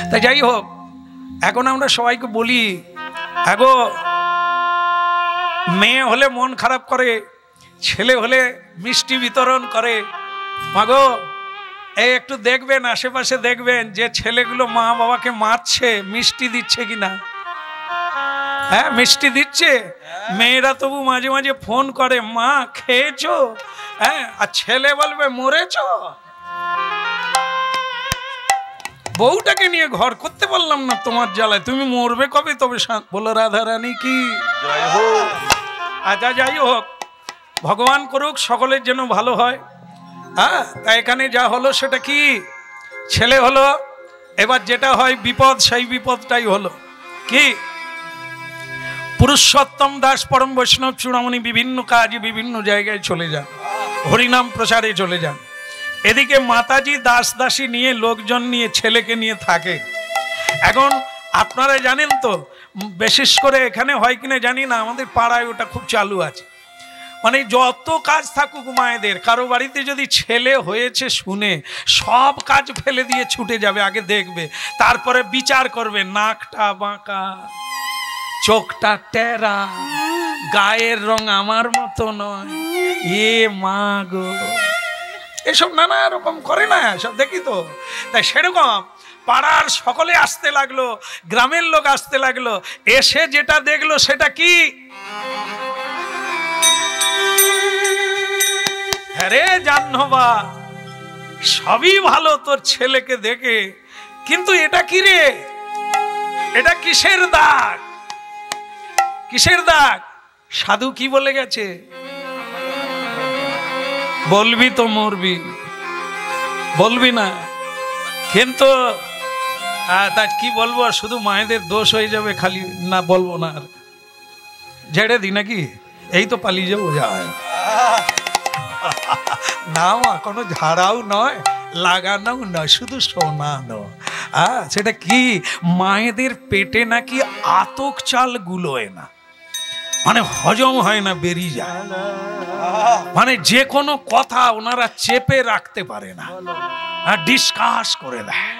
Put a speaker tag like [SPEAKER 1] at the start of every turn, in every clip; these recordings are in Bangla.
[SPEAKER 1] তাই যাই হোক, এখন আমরা সবাইকে বলি, আগো মেয়ে হলে মন খারাপ করে, ছেলে হলে মিষ্টি বিতরণ করে। মাগো এই একটু দেখবেন, আশেপাশে দেখবেন যে ছেলেগুলো মা বাবাকে মারছে, মিষ্টি দিচ্ছে কিনা। হ্যাঁ মিষ্টি দিচ্ছে। মেয়েরা তবু মাঝে মাঝে ফোন করে, মা খেয়েছো? হ্যাঁ, আর ছেলে বলবে মরেছো। বউটাকে নিয়ে ঘর করতে পারলাম না তোমার জ্বালায়, তুমি মরবে কবে তবে? বলো রাধা রানী কি জয় হোক। আচ্ছা যাই হোক, ভগবান করুক সকলের যেন ভালো হয়। হ্যাঁ, তা এখানে যা হলো সেটা কি, ছেলে হলো। এবার যেটা হয় বিপদ, সেই বিপদটাই হলো কি, পুরুষোত্তম দাস পরম বৈষ্ণব চূড়ামণি বিভিন্ন কাজে বিভিন্ন জায়গায় চলে যান, হরিনাম প্রচারে চলে যান। এদিকে মাতাজি দাস দাসী নিয়ে, লোকজন নিয়ে, ছেলেকে নিয়ে থাকে। এখন আপনারা জানেন তো, বিশেষ করে এখানে হয় কিনা জানি না, আমাদের পাড়ায় ওটা খুব চালু আছে। মানে যত কাজ থাকুক মায়েদের, কারো বাড়িতে যদি ছেলে হয়েছে শুনে সব কাজ ফেলে দিয়ে ছুটে যাবে, আগে দেখবে, তারপরে বিচার করবে, নাকটা বাঁকা, চোখটা টেরা, গায়ের রং আমার মতো নয়, এ মা গো, এসব নানা রকম করে না, সব দেখি তো। তাই সেরকম পাড়ার সকলে আসতে লাগলো, গ্রামের লোক আসতে লাগলো, এসে যেটা দেখলো সেটা কি, আরে জাহ্নবা সবই ভালো তোর ছেলেকে দেখে, কিন্তু এটা কি রে, এটা কিসের দাগ, কিসের দাগ? সাধু কি বলে গেছে, বলবি তো মরবি, বলবি না। কিন্তু তা কি বলবো, শুধু মায়েদের দোষ হয়ে যাবে খালি, না বলবো না, আর ঝেড়ে দি নাকি, এই তো পালিয়ে যাবো। যায় না মা, কোনো ঝাড়াও নয়, লাগানো নয়, শুধু শোনানো। সেটা কি, মায়েদের পেটে নাকি আতক চাল গুলোয় না, মানে হজম হয় না, বেরিয়ে যায়, মানে যে কোনো কথা ওনারা চেপে রাখতে পারে না, ডিসকাস করে দেয়।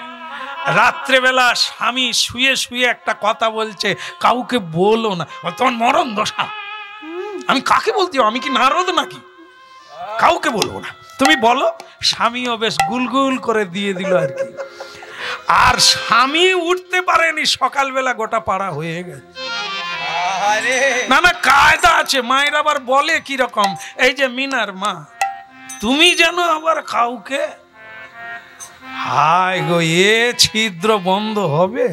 [SPEAKER 1] রাত্রেবেলা স্বামী শুয়ে শুয়ে একটা কথা বলছে, কাউকে বলো না, তোমার মরণ দশা, আমি কাকে বলতে, আমি কি নারদ নাকি, কাউকে বলবো না, তুমি বলো। স্বামীও বেশ গুলগুল করে দিয়ে দিল আর কি। আর স্বামী উঠতে পারেনি, সকালবেলা গোটা পাড়া হয়ে গেছে। না না, কায়দা আছে, মায়ের আবার বলে কি রকম, এই যে মিনার মা, তুমি যেন আবার কাউকে, হায় গো, এ ছিদ্র বন্ধ হবে?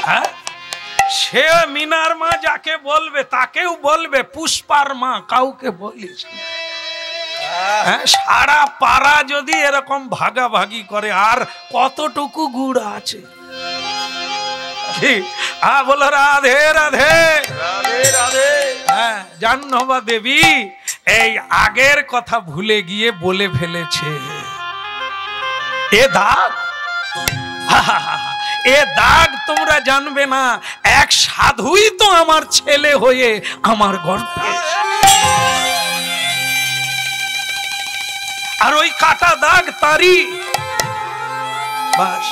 [SPEAKER 1] হ্যাঁ, সে মিনার মা যাকে বলবে তাকেও বলবে পুষ্পার মা, কাউকে বলিস। হ্যাঁ, সারা পাড়া যদি এরকম ভাগাভাগি করে, আর কতটুকু গুড় আছে। বলো রাধে রাধে রাধে রাধে। হ্যাঁ, জাহ্নবা দেবী এই আগের কথা ভুলে গিয়ে বলে ফেলেছে, এ দাগ, এ দাগ তোমরা জানবে না, এক সাধুই তো আমার ছেলে হয়ে আমার গর্ভে, আর ওই কাটা দাগ তারই। বাস,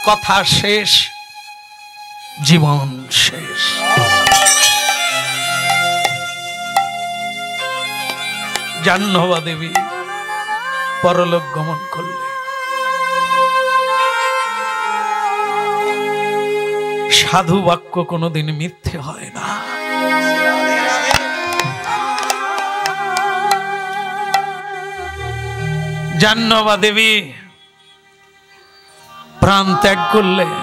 [SPEAKER 1] কথা শেষ, জীবন শেষ। জাহ্নবা দেবী পরলোক গমন করলে। সাধু বাক্য কোনোদিন মিথ্যে হয় না। জাহ্নবা দেবী প্রাণ ত্যাগ করলেন,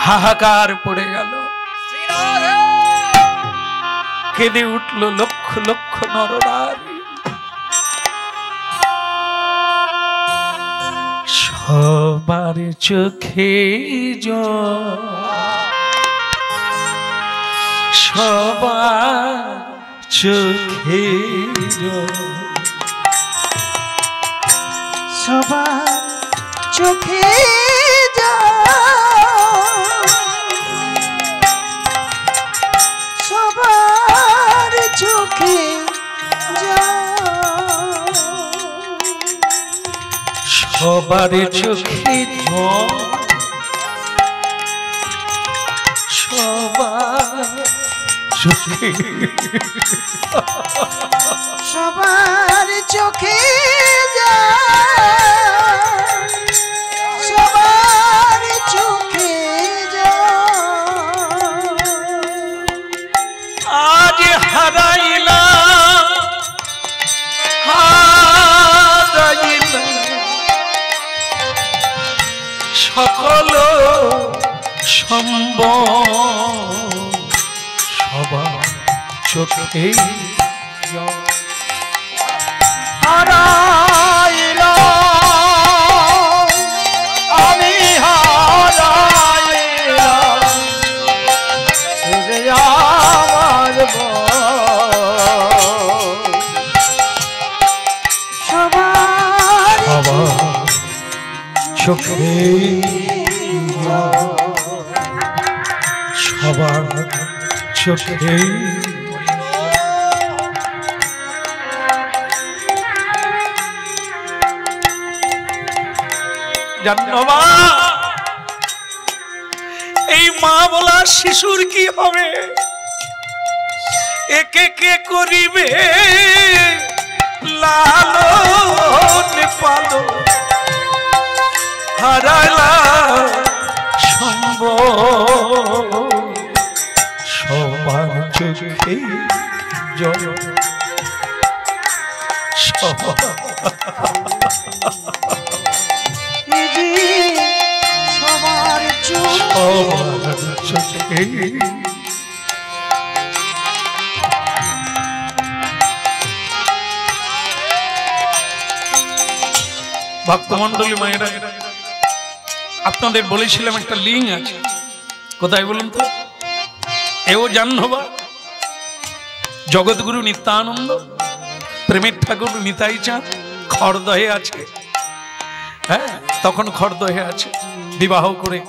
[SPEAKER 1] হাহাকার পড়ে গেল, কেঁদে উঠল লক্ষ লক্ষ নরনারী। সবার চোখে জল, সবার চোখে জল,
[SPEAKER 2] সবার চোখে জল, সবার চোখে জল,
[SPEAKER 1] সবার চোখে জল, সবার চোখে
[SPEAKER 2] সবার চোখে যায়, সবার চোখে যায়।
[SPEAKER 1] আজ হারাইলাম হারাইলাম সকল সম্ভব, সবার চোখে
[SPEAKER 2] হারাইলাম আমি, হারাইলাম শুধু আমার সবার
[SPEAKER 1] চোখে, সবার চোখে জানবা এই মা বলা শিশুর কি হবে? একে কে করিবে লালন পালন, হারাইলা সম্ভব, সবার চোখে জল,
[SPEAKER 2] সবার
[SPEAKER 1] চোখে ভক্তমন্ডলী মায়েরা, আপনাদের বলেছিলাম একটা লিঙ্ক আছে, কোথায় বলুন তো? এও জাহ্নবা জগৎগুরু নিত্যানন্দ, প্রেমের ঠাকুর নিতাই চাঁদ খড়দহে আছে। হ্যাঁ, তখন খড়দহে আছে বিবাহ করে।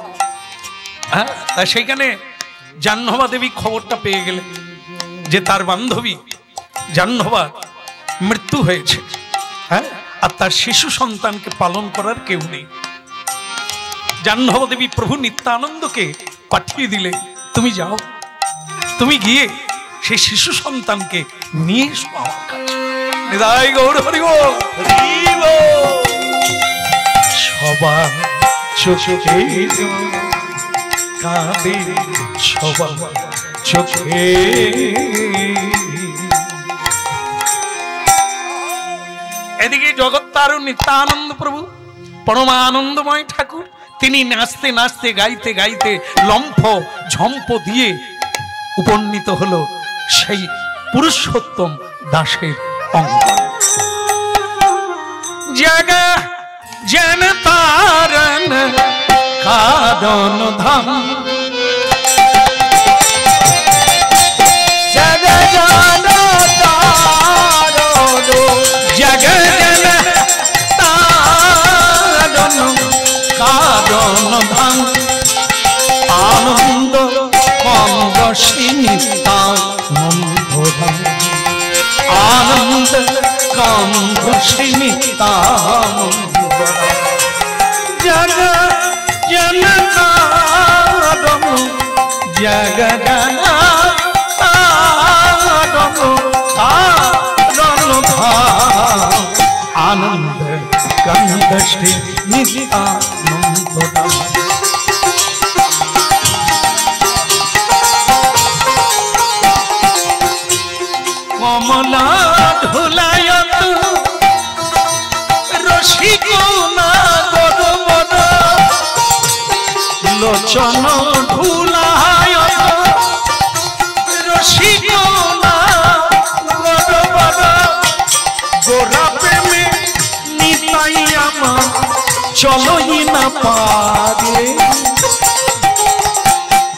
[SPEAKER 1] হ্যাঁ, তা সেইখানে জাহ্নবা দেবী খবরটা পেয়ে গেলেন যে তার বান্ধবী জাহ্নবা মৃত্যু হয়েছে। হ্যাঁ, আর তার শিশু সন্তানকে পালন করার কেউ নেই। জাহ্নবা দেবী প্রভু নিত্যানন্দকে পাঠিয়ে দিলে, তুমি যাও, তুমি গিয়ে সেই শিশু সন্তানকে নিয়ে এসো আমার কাছে। নিতাই গৌর হরি বল। সবার চোখে কাঁদে, সবার চোখে এদিকে জগত্তারু নিত্যানন্দ প্রভু পরমানন্দময় ঠাকুর, তিনি নাচতে নাচতে গাইতে গাইতে লম্ফ ঝম্প দিয়ে উপনীত হলো সেই পুরুষোত্তম দাসের অঙ্গ। জাগা জন তারন কাদন ধাম,
[SPEAKER 2] জগ জন তারন,
[SPEAKER 1] জগ জন তারন কাদন ধাম, আনন্দ কন্দ সিনিতানন্দ ধাম, আনন্দ কন্দ সিনিতানন্দ জগ জন তারন, জগ জন তারন কাদন ধাম, আনন্দ কন্দ সিনিতানন্দ ধাম। কমলা ধুলায়ত রসিকনা গরবর, লোচন ধুলায়ত রসিকনা গরবর, গোরা প্রেমে নিতাই আমার চলই না পারে।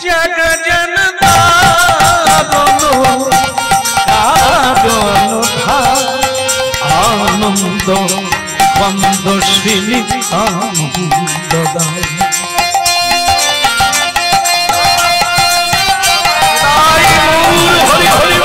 [SPEAKER 1] জগ জন তারন আনন্দ কন্দ সিনিতানন্দ ধাম। হরি হরি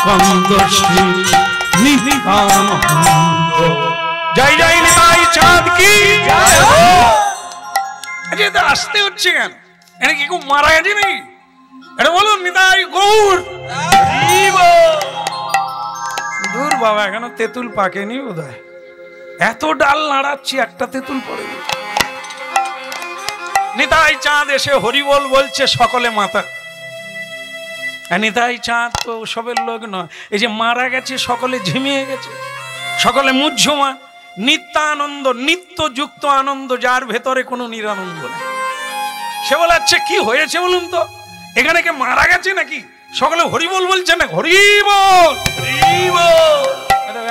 [SPEAKER 1] কন্দ শ্রী নিত্যানন্দ। জয় জয় নিতাই চাঁদ কি জয় হো। এটা আসতে হচ্ছে কেন? এটা কি কেউ মারা গেছে নাকি? এটা বলুন নিতাই গৌর। দূর বাবা, এখনো তেঁতুল পাকেনি বোধহয়। এত ডাল নাড়াচ্ছি, একটা তেঁতুল পড়ে। নিতাই চাঁদ এসে হরিবল বলছে, সকলে মাথা। নিতাই চাঁদ তো সবের লোক নয়, এই যে মারা গেছে সকলে ঝিমিয়ে গেছে, সকলে মুহ্যমান। নিত্যানন্দ, নিত্যযুক্ত আনন্দ, যার ভেতরে কোনো নিরানন্দ নেই। সে বলাচ্ছে কি হয়েছে বলুন তো, এখানে কে মারা গেছে নাকি? সকলে হরিবল বলছে না, হরিবল হরিবল।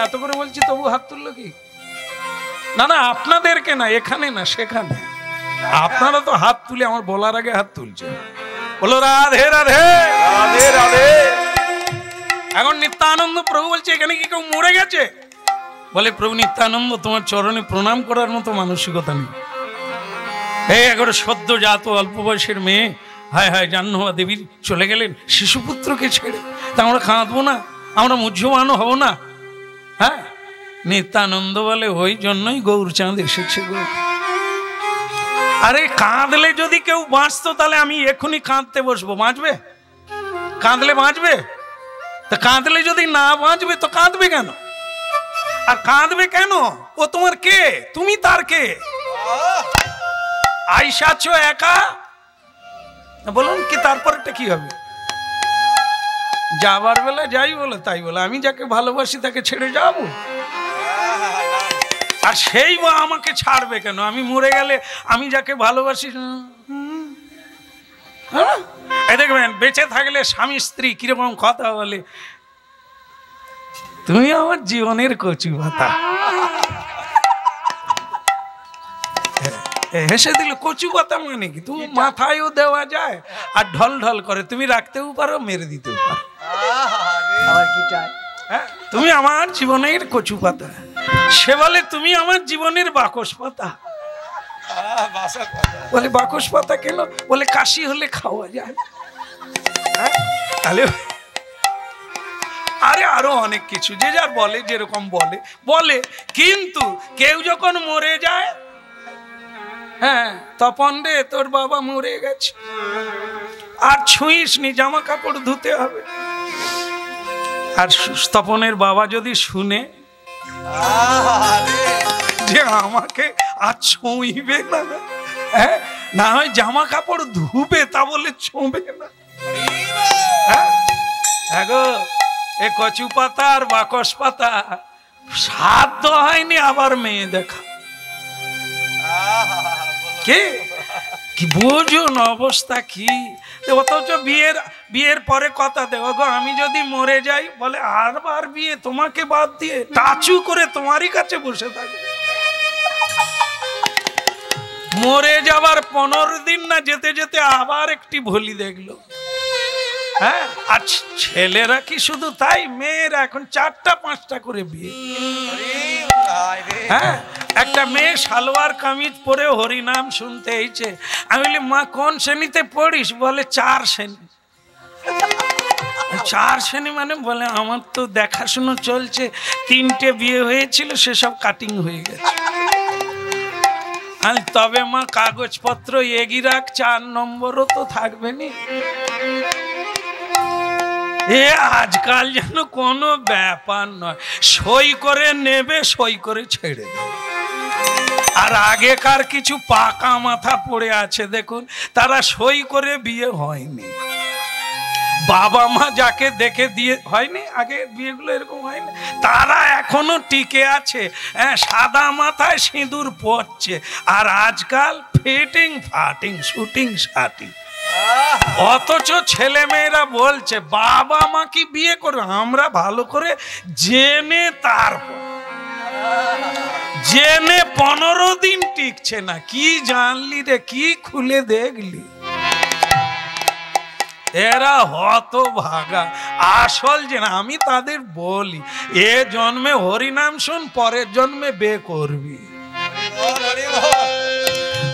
[SPEAKER 1] এত করে বলছি তবু হাত তুললো কি? না না, আপনাদেরকে না, এখানে না সেখানে। আপনারা তো হাত তুলে আমার বলার আগে হাত তুলছে। বলো রাধে রাধে রাধে রাধে। এখন নিত্যানন্দ প্রভু বলছে এখানে কি কেউ মরে গেছে? বলে প্রভু নিত্যানন্দ, তোমার চরণে প্রণাম করার মতো মানসিকতা নেই। এই একবারে সদ্য জাত অল্প বয়সের মেয়ে, হায় হায় জাহ্নবা দেবী চলে গেলেন শিশুপুত্রকে ছেড়ে, তা আমরা কাঁদবো না? আমরা মুহ্যমানও হব না? হ্যাঁ, নিত্যানন্দ বলে ওই জন্যই গৌরচাঁদ এসেছে গো। আরে কাঁদলে যদি কেউ বাঁচতো তাহলে আমি এখনই কাঁদতে বসবো। বাঁচবে? কাঁদলে বাঁচবে? তা কাঁদলে যদি না বাঁচবে তো কাঁদবে কেন? আর কাঁদবে কেন? ও তোমার কে? তুমি তার কে? আইসাছ একা, বলুন কি তারপরটা কি হবে? যাবার বেলা যাই বলে তাই বলে, আমি যাকে ভালোবাসি তাকে ছেড়ে যাব? আর সেই বা আমাকে ছাড়বে কেন? আমি মরে গেলে আমি যাকে ভালোবাসি, এই দেখবেন বেঁচে থাকলে স্বামী স্ত্রী কিরকম কথা বলে, তুমি আমার জীবনের কচু পাতা। হেসে দিল, কচু পাতা মানে কি? তুমি মাথায়ও দেওয়া যায় আর ঢল ঢল করে, তুমি রাখতেও পারো, মেরে দিতেও পারো। তুমি আমার জীবনের কচু পাতা। সে বলে তুমি আমার জীবনের বাকস পাতা। বলে বাকস পাতা কেন? বলে কাশি হলে খাওয়া যায়। তাহলে আরে আরো অনেক কিছু যে যার বলে, যেরকম বলে বলে। কিন্তু কেউ যখন মরে যায়, হ্যাঁ তপন রে তোর বাবা মরে গেছে, আর ছুঁইস নি, জামা কাপড় ধুতে হবে। আর তপনের বাবা যদি শুনে যে আমাকে আর ছুঁইবে না, হ্যাঁ না হয় জামা কাপড় ধুবে, তা বলে ছোঁবে না। হ্যাঁ গো, এ কচু পাতা আর বাকস পাতা সাধ্য হয়নি আবার মেয়ে দেখা। কে কি বোঝুন অবস্থা কি? অথচ বিয়ের পরে কথা দেওয়া গো, আমি যদি মরে যাই, বলে আরবার বিয়ে, তোমাকে বাদ দিয়ে টাচু করে তোমারই কাছে বসে থাকবে। মরে যাবার 15 দিন না যেতে যেতে আবার একটি ভলি দেখলো। হ্যাঁ, আর ছেলেরা কি শুধু তাই, মেয়েরা এখন 4টা 5টা করে বিয়ে। হ্যাঁ, একটা মেয়ে সালোয়ার কামিজ পরে হরিনাম শুনতে এইছে। আমি বলি মা কোন শ্রেণীতে পড়িস? বলে 4 শ্রেণী। 4 শ্রেণী মানে? বলে আমার তো দেখাশুনো চলছে, 3টে বিয়ে হয়েছিল, সেসব কাটিং হয়ে গেছে। তবে মা কাগজপত্র এগিয়ে রাখ, 4 নম্বরও তো থাকবে নি। এ আজকাল যেন কোনো ব্যাপার নয়, সই করে নেবে, সই করে ছেড়ে দেবে। আর আগেকার কিছু পাকা মাথা পড়ে আছে দেখুন, তারা সই করে বিয়ে হয়নি, বাবা মা যাকে দেখে দিয়ে হয়নি, আগে বিয়েগুলো এরকম হয়নি, তারা এখনো টিকে আছে। হ্যাঁ, সাদা মাথায় সিঁদুর পড়ছে, আর আজকাল ফিটিং ফাটিং শুটিং শাটিং। অথচ ছেলে মেয়েরা বলছে বাবা মা কি বিয়ে করবে, আমরা ভালো করে জেনে, তারপর জেনে 15 দিন টিকছে না। কি জানলি রে, কি খুলে দেখলি? এরা হতভাগা। আসল যে না, আমি তাদের বলি, এ জন্মে হরিনাম শুন, পরের জন্মে বে করবি।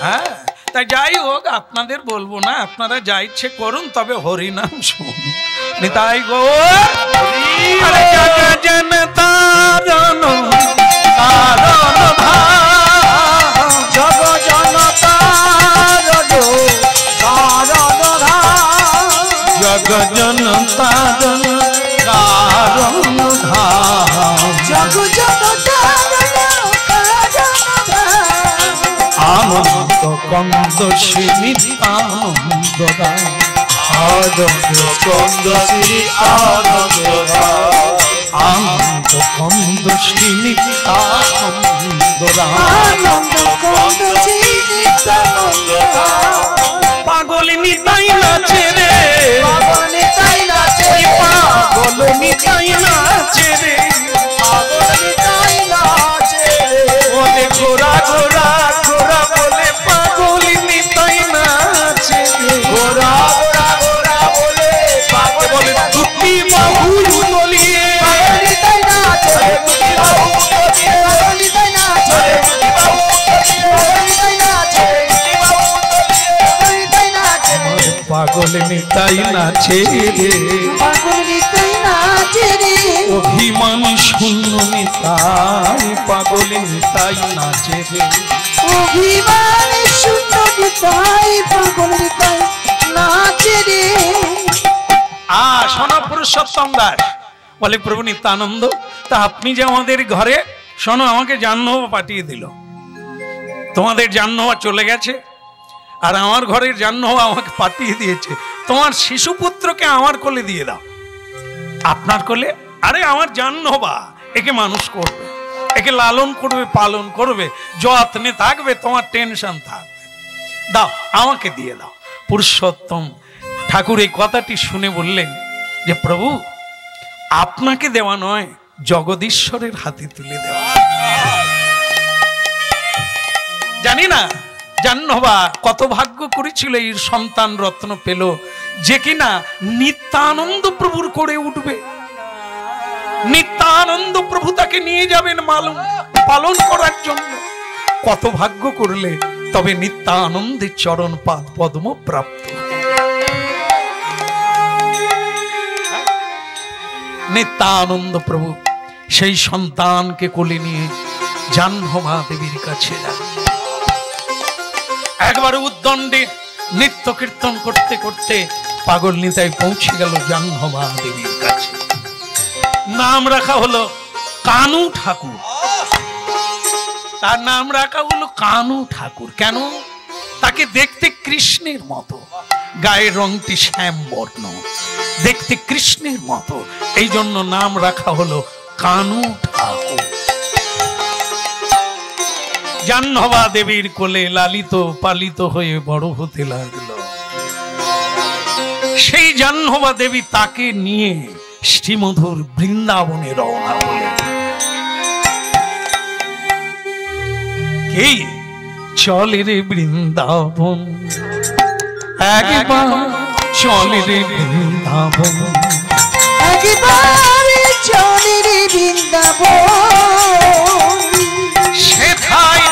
[SPEAKER 1] হ্যাঁ, তাই যাই হোক, আপনাদের বলবো না, আপনারা যা ইচ্ছে করুন, তবে হরিনাম শুনুন। নিতাই গৌর। अरे जग जनता जन कारण धाम
[SPEAKER 2] जग जनता
[SPEAKER 1] जग जनता जन कारण धाम
[SPEAKER 2] जग जनता
[SPEAKER 1] आनंद कंद श्री नित्यानंद दाम
[SPEAKER 2] आनंद कंद श्री आनंद
[SPEAKER 1] आनंद कंद श्री नित्यानंद दाम
[SPEAKER 2] आनंद कंद श्री नित्यानंद
[SPEAKER 1] पागल निताई नाचे रे
[SPEAKER 2] पागल निताई नाचे
[SPEAKER 1] पागल निताई नाचे रे
[SPEAKER 2] पागल निताई नाचे
[SPEAKER 1] बोले गोरा गोरा गोरा बोले पागल निताई नाचे रे
[SPEAKER 2] गोरा गोरा गोरा बोले पागल
[SPEAKER 1] बोले दुटी बाहु तलिए
[SPEAKER 2] पागल निताई नाचे दुटी बाहु तलिए पागल निताई नाचे दुटी बाहु तलिए पागल निताई नाचे पागल निताई नाचे
[SPEAKER 1] पागल निताई नाचे रे
[SPEAKER 2] पागल निताई नाचे रे
[SPEAKER 1] अभिमान शून्य निताई पागल निताई नाचे रे
[SPEAKER 2] অভিমান শূন্য নিতাই পাগল নিতাই নাচে রে
[SPEAKER 1] শোনো পুরুষোত্তম দাস বলে প্রভু নিত্যানন্দ তা আপনি যে আমাদের ঘরে শোনো আমাকে জাহ্নবা পাঠিয়ে দিল তোমাদের জাহ্নবা চলে গেছে আর আমার ঘরের জাহ্নবা আমাকে পাঠিয়ে দিয়েছে তোমার শিশুপুত্রকে আমার কোলে দিয়ে দাও আপনার কোলে আরে আমার জাহ্নবা একে মানুষ করবে একে লালন করবে পালন করবে যত্নে থাকবে তোমার টেনশন থাকবে দাও আমাকে দিয়ে দাও পুরুষোত্তম ঠাকুর এই কথাটি শুনে বললেন যে প্রভু আপনাকে দেওয়া নয় জগদীশ্বরের হাতে তুলে দেওয়া জানি না জাহ্নবা কত ভাগ্য করেছিল এই সন্তান রত্ন পেল যে কিনা নিত্যানন্দ প্রভুর করে উঠবে নিত্যানন্দ প্রভু তাকে নিয়ে যাবেন মালুম পালন করার জন্য কত ভাগ্য করলে তবে নিত্যানন্দের চরণ পাদ পদ্ম প্রাপ্ত নিত্যানন্দ প্রভু সেই সন্তানকে কোলে নিয়ে জাহ্নবা দেবীর কাছে যান একবার উদ্দণ্ডে নিত্য কীর্তন করতে করতে পাগল নিতাই পৌঁছে গেল জাহ্নবা দেবীর কাছে নাম রাখা হলো কানু ঠাকুর তার নাম রাখা হলো কানু ঠাকুর কেন তাকে দেখতে কৃষ্ণের মতো গায়ের রংটি শ্যাম বর্ণ দেখতে কৃষ্ণের মতো এই জন্য নাম রাখা হলো কানু ঠাকুর জাহ্নবা দেবীর কোলে লালিত পালিত হয়ে বড় হতে লাগলো সেই জাহ্নবা দেবী তাকে নিয়ে শ্রীমধুর বৃন্দাবনে রওনা হলেন কে চলে রে বৃন্দাবন একবার চলে রে বৃন্দাবন
[SPEAKER 2] একবার চলে রে বৃন্দাবন
[SPEAKER 1] সেথায়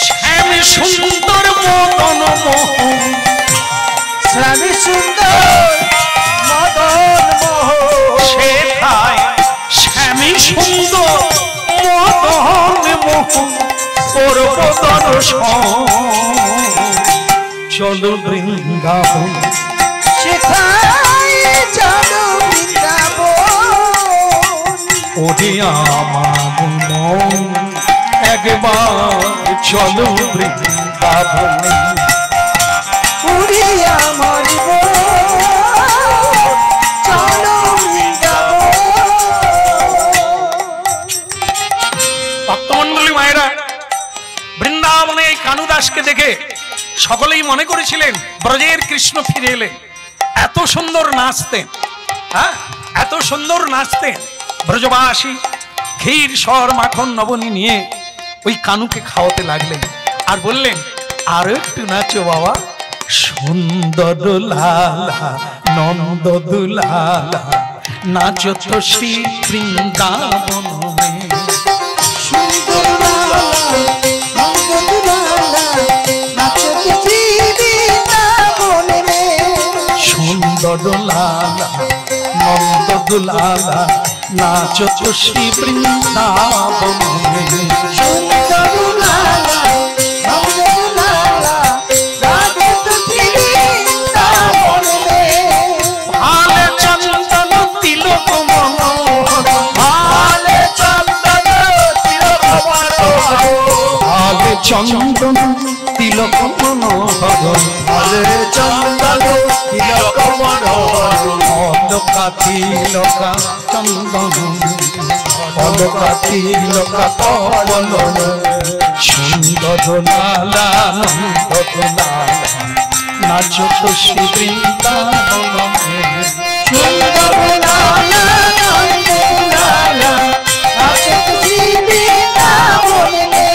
[SPEAKER 1] শ্যাম সুন্দর মদন মোহন
[SPEAKER 2] শ্যাম সুন্দর মদন মোহন
[SPEAKER 1] সেথায় শ্যাম সুন্দর মদন মোহন পরবদন চলো বৃন্দাবন
[SPEAKER 2] সেথায় চলো বৃন্দাবন
[SPEAKER 1] ওরে আমার মন একবার চলো বৃন্দাবন
[SPEAKER 2] ওরে আমার মন চলো বৃন্দাবন
[SPEAKER 1] ভক্তমণ্ডলী মায়েরা বৃন্দাবনে এই কানুদাসকে দেখে সকলেই মনে করেছিলেন ব্রজের কৃষ্ণ ফিরে এলেন এত সুন্দর নাচতেন হ্যাঁ এত সুন্দর নাচতেন ব্রজবাসী ক্ষীর সর মাখন নবনী নিয়ে ওই কানুকে খাওয়াতে লাগলেন আর বললেন আরো একটু নাচো বাবা সুন্দর লালা নন্দ দুলালা নাচো তো শ্রী বৃন্দাবন মে
[SPEAKER 2] সুন্দর লালা নন্দ দুলালা নাচতে বৃন্দাবনে
[SPEAKER 1] সুন্দর লালা নন্দ দুলালা নাচো তো শ্রী বৃন্দাবনে
[SPEAKER 2] সুন্দর লালা নন্দ দুলালা রাধে তো বৃন্দাবনে
[SPEAKER 1] ভালে চন্দন তিলক মনোহর
[SPEAKER 2] ভালে চন্দন তিলক মনোহর
[SPEAKER 1] ভালে চন্দন তিলক মনোহর
[SPEAKER 2] ভালে চন্দন তিলক মনোহর
[SPEAKER 1] অলকা তিলকা চন্দন অলকা তিলকা পবন সুন্দর লালা নন্দ দুলালা নাচো তো শ্রী বৃন্দাবনে
[SPEAKER 2] সুন্দর লালা নন্দ দুলালা নাচে তুই বৃন্দাবনে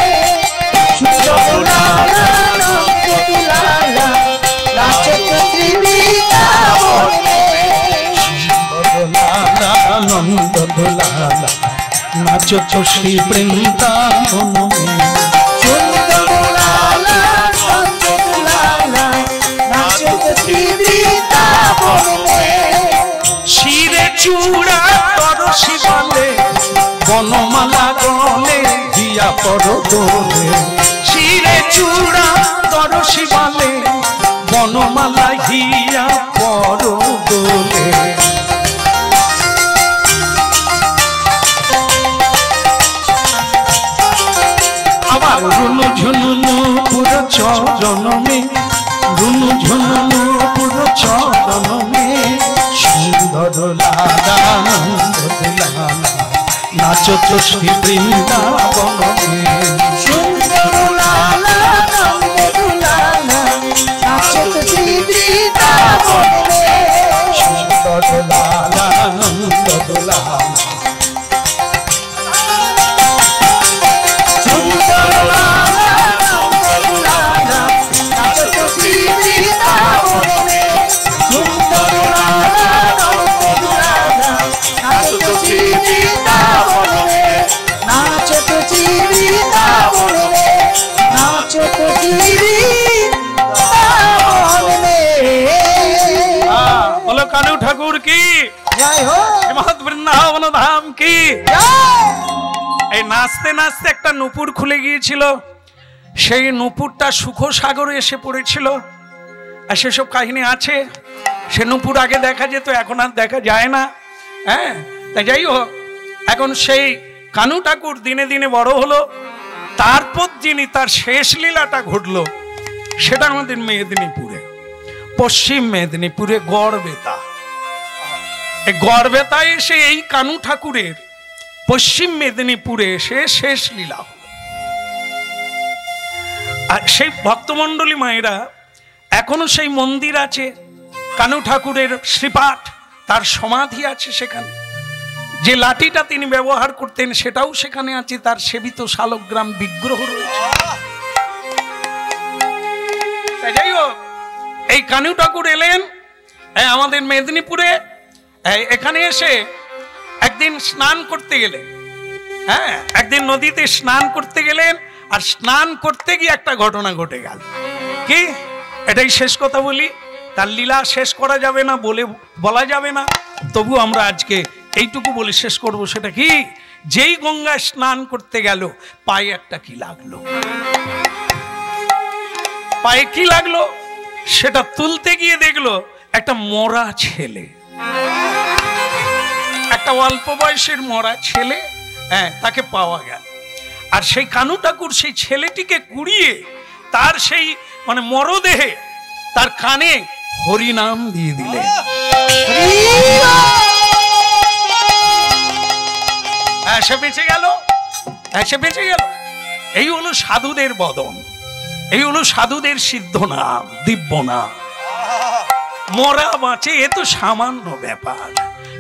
[SPEAKER 2] সুন্দর লালা নন্দ দুলালা নাচে তুই বৃন্দাবনে
[SPEAKER 1] নন্দ দুলালা নাচো তো শ্রী বৃন্দাবনে
[SPEAKER 2] সুন্দর লালা নন্দ দুলালা নাচে তুই বৃন্দাবনে
[SPEAKER 1] শিরে চূড়া তরসি বলে বনমালা গলে দিয়া পর দোলে শিরে চূড়া তরসি বলে বনমালা হিয়া পর দোলে আবার রুনু ঝুনুনু পুরো চরণমে রুনু ঝুনুনু পুরো চরণমে সুন্দর লালা নন্দ দুলালা নাচো তো শ্রী বৃন্দাবনে
[SPEAKER 2] সুন্দর লালা নন্দ দুলালা নাচে তুই বৃন্দাবনে
[SPEAKER 1] সুন্দর লালা নন্দ দুলালা
[SPEAKER 2] সুন্দর লালা নন্দ দুলালা নাচে তুই বৃন্দাবনে সুন্দর লালা নন্দ দুলালা নাচে তুই বৃন্দাবনে নাচে তুই বৃন্দাবনে নাচে তুই বৃন্দাবনে
[SPEAKER 1] বলো কানু ঠাকুর কি
[SPEAKER 2] জয় হো
[SPEAKER 1] শ্রীমৎ বৃন্দাবন ধাম কি
[SPEAKER 2] জয়
[SPEAKER 1] এই নাচতে নাচতে একটা নুপুর খুলে গিয়েছিল সেই নুপুরটা সুখ সাগরে এসে পড়েছিল আর সেসব কাহিনী আছে সে নুপুর আগে দেখা যেত এখন আর দেখা যায় না হ্যাঁ তাই যাই হোক এখন সেই কানু ঠাকুর দিনে দিনে বড় হলো তারপর যিনি তার শেষ লীলাটা ঘটলো সেটা আমাদের মেদিনীপুরে পশ্চিম মেদিনীপুরে গড়বেতা এই গড়বেতায় এসে এই কানু ঠাকুরের পশ্চিম মেদিনীপুরে এসে শেষ লীলা হলো আর সেই ভক্তমণ্ডলী মায়েরা এখনো সেই মন্দির আছে কানু ঠাকুরের শ্রীপাঠ তার সমাধি আছে সেখানে যে লাঠিটা তিনি ব্যবহার করতেন সেটাও সেখানে আছে তার সেবিত শালগ্রাম বিগ্রহ রয়েছে তাই যাই হোক এই কানু ঠাকুর এলেন আমাদের মেদিনীপুরে এখানে এসে একদিন স্নান করতে গেলেন হ্যাঁ একদিন নদীতে স্নান করতে গেলেন আর স্নান করতে গিয়ে একটা ঘটনা ঘটে গেল কি এটাই শেষ কথা বলি তার লীলা শেষ করা যাবে না বলা যাবে না তবু আমরা আজকে এইটুকু বলে শেষ করব সেটা কি যেই গঙ্গায় স্নান করতে গেল পায়ে একটা কি লাগলো পায়ে কি লাগলো সেটা তুলতে গিয়ে দেখলো একটা মরা ছেলে একটা অল্প বয়সের মরা ছেলে তাকে পাওয়া গেল আর সেই কানু ঠাকুর সেই ছেলেটিকে কুড়িয়ে তার সেই মানে মরদেহে তার কানে হরিনাম দিয়ে দিলেন সে বেঁচে গেল সে বেঁচে গেল এই হলো সাধুদের বদন এই হলো সাধুদের সিদ্ধ নাম দিব্য নাম মরা বাঁচে এ তো সামান্য ব্যাপার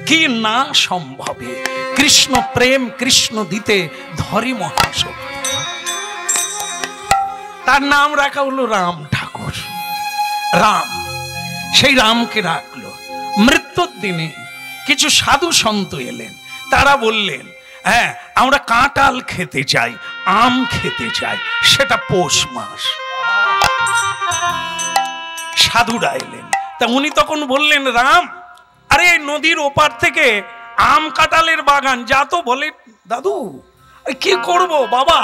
[SPEAKER 1] কি না সম্ভবে কৃষ্ণ প্রেম কৃষ্ণ দিতে ধরি মহাশক্তি তার নাম রাখা হলো রাম ঠাকুর রাম সেই রামকে রাখলো মৃত্যুর দিনে কিছু সাধু সন্ত এলেন তারা বললেন হ্যাঁ আমরা কাঁঠাল খেতে চাই আম খেতে চাই সেটা পৌষ মাস সাধুরা এলেন তা উনি তখন বললেন রাম আরে নদীর ওপার থেকে আম কাঁঠালের বাগান, যা তো বলে দাদু কি করব বাবা,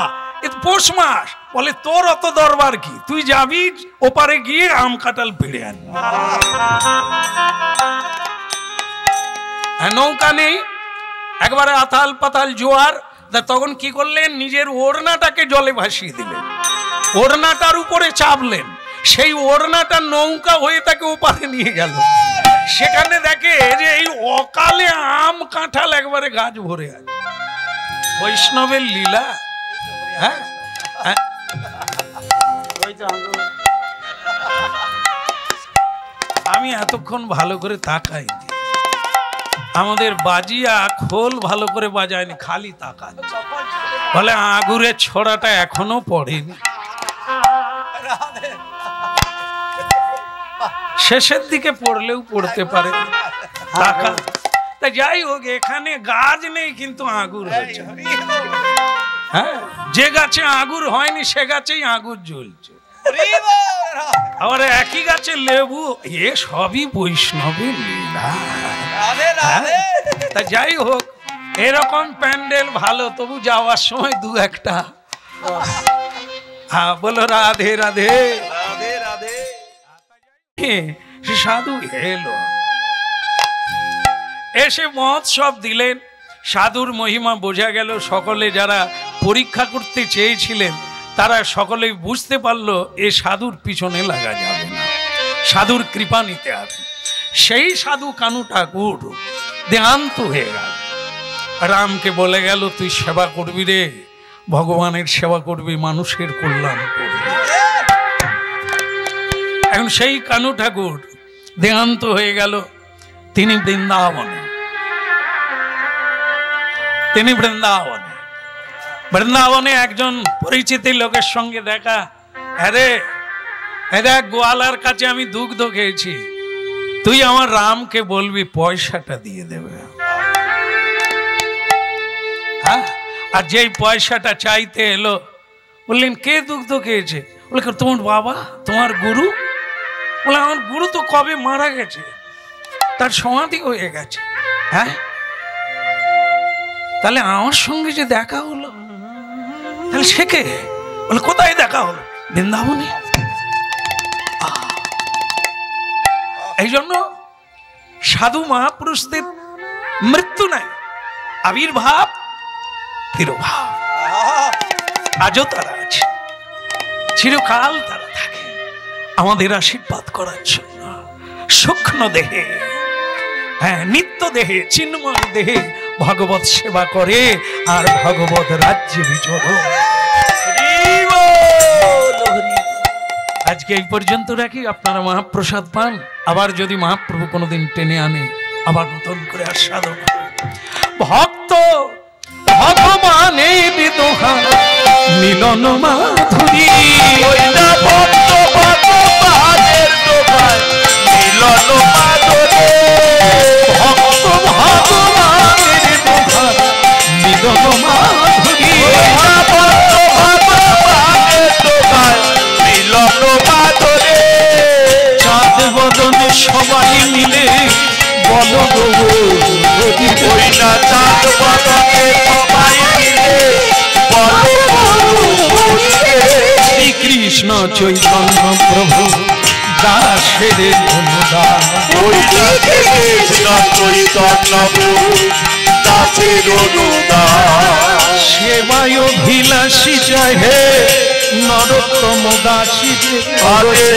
[SPEAKER 1] পৌষ মাস, বলে তোর অত দরবার কি, তুই যাবি ওপারে গিয়ে আম কাঁঠাল পেড়ে আনবি। নৌকা নেই, একবারে আতাল পাতাল জোয়ার, তখন কি করলেন, নিজের ওড়নাটাকে জলে ভাসিয়ে দিলেন, ওড়নাটার উপরে চাপলেন, সেই ওড়নাটা নৌকা হয়ে তাকে ওপারে নিয়ে গেল। সেখানে দেখে যে এই অকালে আম কাঁঠাল একবারে গাছ ভরে আছে। বৈষ্ণবের লীলা। হ্যাঁ, আমি এতক্ষণ ভালো করে তাকাইনি, আমাদের বাজিয়া খোল ভালো করে বাজায়নি, খালি তাকাচ্ছে, বলে আগুরের ছোড়াটা এখনো পড়েনি। শেষের দিকে পড়লেও পড়তে পারে, টাকা। তা যাই হোক, এখানে গাছ নেই কিন্তু আগুর হয়েছে। হ্যাঁ, যে গাছে আগুর হয়নি সে গাছেই আগুর জ্বলছে। আবার একই গাছে লেবু, এ সবই বৈষ্ণবের লীলা। তা যাই হোক, এরকম প্যান্ডেল ভালো, তবু যাওয়ার সময় দু একটা হ্যাঁ বলো রাধে রাধে রাধে রাধে। সাধু এলো, এসে মহোৎসব দিলেন। সাধুর মহিমা বোঝা গেল। সকলে যারা পরীক্ষা করতে চেয়েছিলেন তারা সকলেই বুঝতে পারলো এ সাধুর পিছনে লাগা যাবে না, সাধুর কৃপা নিতে হবে। সেই সাধু কানু ঠাকুর দেহান্ত হয়ে গেল। রামকে বলে গেল, তুই সেবা করবি রে, ভগবানের সেবা করবি, মানুষের কল্যাণ করবি। এখন সেই কানু ঠাকুর দেহান্ত হয়ে গেল। তিনি বৃন্দাবনে, বৃন্দাবনে একজন পরিচিত লোকের সঙ্গে দেখা। আরে দেখ, গোয়ালার কাছে আমি দুগ্ধ খেয়েছি, তুই আমার রামকে বলবি পয়সাটা দিয়ে দেবে। হ্যাঁ, আর যেই পয়সাটা চাইতে এলো, বললেন কে দুগ্ধ খেয়েছে? বলে তোমার বাবা, তোমার গুরু? বলে আমার গুরু তো কবে মারা গেছে, তার সমাধি হয়ে গেছে। হ্যাঁ, তাহলে আমার সঙ্গে যে দেখা হলো, তাহলে সে কে? বলে কোথায় দেখা হলো? বৃন্দাবনে। এই জন্য সাধু মহাপুরুষদের মৃত্যু নাই, আবির্ভাব তিরোভাব। আজও তারা আছে, চিরকাল তারা থাকে আমাদের আশীর্বাদ করার জন্য। সূক্ষ্ম দেহে, হ্যাঁ নিত্য দেহে, চিন্ময় দেহে ভগবত সেবা করে আর ভগবত রাজ্যে বিচরণ। আজকে এই পর্যন্ত রাখি, আপনারা মহাপ্রসাদ পান। আবার যদি মহাপ্রভু কোনোদিন টেনে আনে, আবার নতুন করে আস্বাদন। ভক্ত ভগবানের দোহা মিলন মাধুরী,
[SPEAKER 2] ভক্ত ভগবানের দোহাই মিলন মাধুরী,
[SPEAKER 1] ভক্ত ভগবানের দোহা মিলন মাধুরী,
[SPEAKER 2] ভক্ত ভগবানের দোহাই মিলন মাধুরী।
[SPEAKER 1] চাঁদ বদনে সবাই মিলে বলো গো,
[SPEAKER 2] ওই না চাঁদ বদনে সবাই মিলে বলো গো,
[SPEAKER 1] শ্রীকৃষ্ণ চৈতন্য প্রভু দাসের অনুদান।
[SPEAKER 2] ওই না কৃষ্ণ চৈতন্য প্রভু দাসের অনুদান।
[SPEAKER 1] সেবায় অভিলাষী চাহে নরোত্তম দাসী,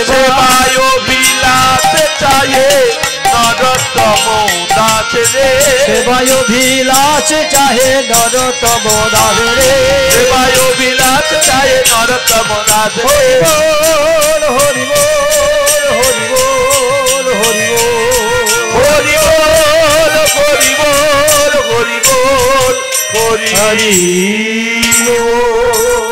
[SPEAKER 2] সেবায় বিলাস চাহে নরোত্তম দাস রে,
[SPEAKER 3] সেবায় বিলাস চাহে নরোত্তম দাস রে,
[SPEAKER 2] সেবায় বিলাস চাহে নরোত্তম দাস রে।
[SPEAKER 3] হরি বল হরি বল হরি বল
[SPEAKER 2] হরি বল হরি বল হরি বল হরি বল।